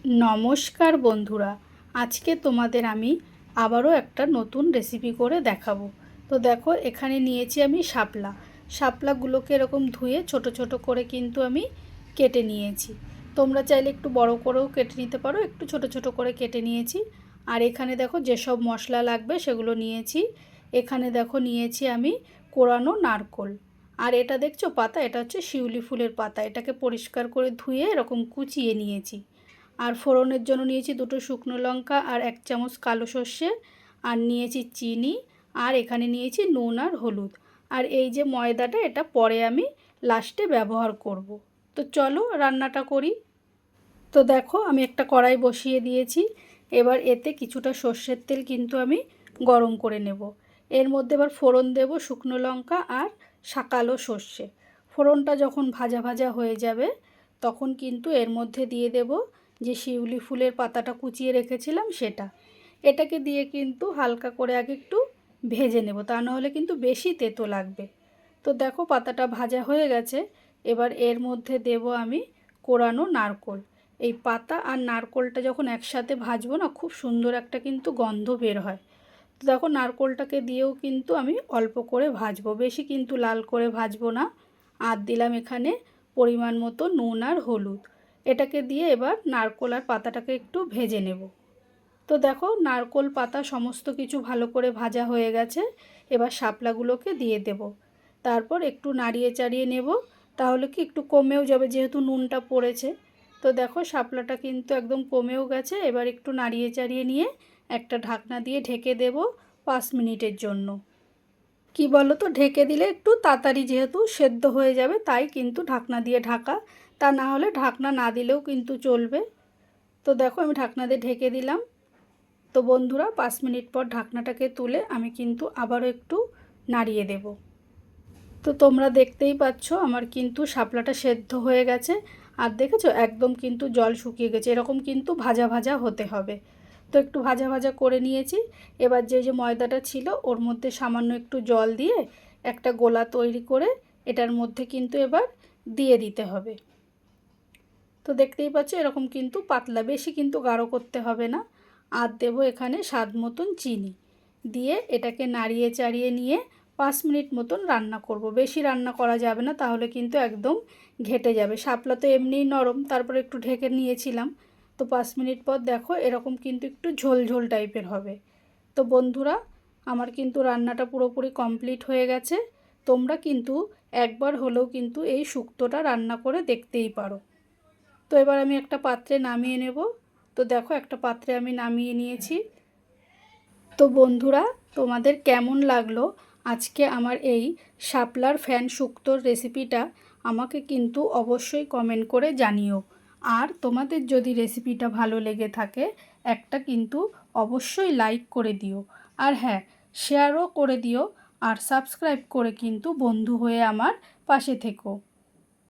নমস্কার বন্ধুরা, আজকে তোমাদের আমি আবারও একটা নতুন রেসিপি করে দেখাবো। তো দেখো, এখানে নিয়েছি আমি শাপলাগুলোকে এরকম ধুয়ে ছোট ছোট করে কিন্তু আমি কেটে নিয়েছি। তোমরা চাইলে একটু বড় করেও কেটে নিতে পারো, একটু ছোট ছোট করে কেটে নিয়েছি। আর এখানে দেখো যেসব মশলা লাগবে সেগুলো নিয়েছি। এখানে দেখো নিয়েছি আমি কোরানো নারকোল। আর এটা দেখছো পাতা, এটা হচ্ছে শিউলি ফুলের পাতা। এটাকে পরিষ্কার করে ধুয়ে এরকম কুচিয়ে নিয়েছি। আর ফোড়নের জন্য নিয়েছি দুটো শুকনো লঙ্কা আর 1 চামচ কালো সর্ষে, আর নিয়েছি চিনি, আর এখানে নিয়েছি নুন আর হলুদ। আর এই যে ময়দাটা, এটা পরে আমি লাস্টে ব্যবহার করব। তো চলো রান্নাটা করি। তো দেখো, আমি একটা কড়াই বসিয়ে দিয়েছি। এবার এতে কিছুটা সর্ষের তেল কিন্তু আমি গরম করে নেব। এর মধ্যে এবার ফোড়ন দেব শুকনো লঙ্কা আর কালো সর্ষে। ফোড়নটা যখন ভাজা ভাজা হয়ে যাবে তখন কিন্তু এর মধ্যে দিয়ে দেব যে শিউলি ফুলের পাতাটা কুচিয়ে রেখেছিলাম সেটা। এটাকে দিয়ে কিন্তু হালকা করে আগে একটু ভেজে নেব, তা নাহলে কিন্তু বেশি তেতো লাগবে। তো দেখো পাতাটা ভাজা হয়ে গেছে। এবার এর মধ্যে দেব আমি কোরানো নারকোল। এই পাতা আর নারকোলটা যখন একসাথে ভাজবো না, খুব সুন্দর একটা কিন্তু গন্ধ বের হয়। তো দেখো, নারকোলটাকে দিয়েও কিন্তু আমি অল্প করে ভাজবো, বেশি কিন্তু লাল করে ভাজবো না। আর দিলাম এখানে পরিমাণ মতো নুন আর হলুদ। এটাকে দিয়ে এবার নারকোল আর পাতাটাকে একটু ভেজে নেব। তো দেখো, নারকোল পাতা সমস্ত কিছু ভালো করে ভাজা হয়ে গেছে। এবার শাপলাগুলোকে দিয়ে দেব। তারপর একটু নাড়িয়ে চাড়িয়ে নেব, তাহলে কি একটু কমেও যাবে যেহেতু নুনটা পড়েছে। তো দেখো, শাপলাটা কিন্তু একদম কমেও গেছে। এবার একটু নাড়িয়ে চাড়িয়ে নিয়ে একটা ঢাকনা দিয়ে ঢেকে দেব 5 মিনিটের জন্য। কি বলো তো, ঢেকে দিলে একটু তাড়াতাড়ি যেহেতু সেদ্ধ হয়ে যাবে, তাই কিন্তু ঢাকনা দিয়ে ঢাকা। তা না হলে ঢাকনা না দিলেও কিন্তু চলবে। তো দেখো, আমি ঢাকনা দিয়ে ঢেকে দিলাম। তো বন্ধুরা, 5 মিনিট পর ঢাকনাটাকে তুলে আমি কিন্তু আবারও একটু নাড়িয়ে দেব। তো তোমরা দেখতেই পাচ্ছ আমার কিন্তু শাপলাটা সেদ্ধ হয়ে গেছে। আর দেখেছো একদম কিন্তু জল শুকিয়ে গেছে, এরকম কিন্তু ভাজা ভাজা হতে হবে। তো একটু ভাজা ভাজা করে নিয়েছি। এবার যে যে ময়দাটা ছিল ওর মধ্যে সামান্য একটু জল দিয়ে একটা গোলা তৈরি করে এটার মধ্যে কিন্তু এবার দিয়ে দিতে হবে। তো দেখতেই পাচ্ছ এরকম কিন্তু পাতলা, বেশি কিন্তু গাঢ় করতে হবে না। আর দেবো এখানে স্বাদ মতন চিনি দিয়ে এটাকে নাড়িয়ে চাড়িয়ে নিয়ে 5 মিনিট মতন রান্না করব। বেশি রান্না করা যাবে না, তাহলে কিন্তু একদম ঘেটে যাবে। শাপলা তো এমনিই নরম, তারপরে একটু ঢেকে নিয়েছিলাম। তো 5 মিনিট পর দেখো এরকম কিন্তু একটু ঝোল ঝোল টাইপের হবে। তো বন্ধুরা, আমার কিন্তু রান্নাটা পুরোপুরি কমপ্লিট হয়ে গেছে। তোমরা কিন্তু একবার হলেও কিন্তু এই শুক্তোটা রান্না করে দেখতেই পারো। তো এবার আমি একটা পাত্রে নামিয়ে নেব। তো দেখো, একটা পাত্রে আমি নামিয়ে নিয়েছি। তো বন্ধুরা, তোমাদের কেমন লাগলো আজকে আমার এই শাপলার ফ্যান শুক্তোর রেসিপিটা, আমাকে কিন্তু অবশ্যই কমেন্ট করে জানিও। আর তোমাদের যদি রেসিপিটা ভালো লেগে থাকে একটা কিন্তু অবশ্যই লাইক করে দিও। আর হ্যাঁ, শেয়ারও করে দিও। আর সাবস্ক্রাইব করে কিন্তু বন্ধু হয়ে আমার পাশে থেকো।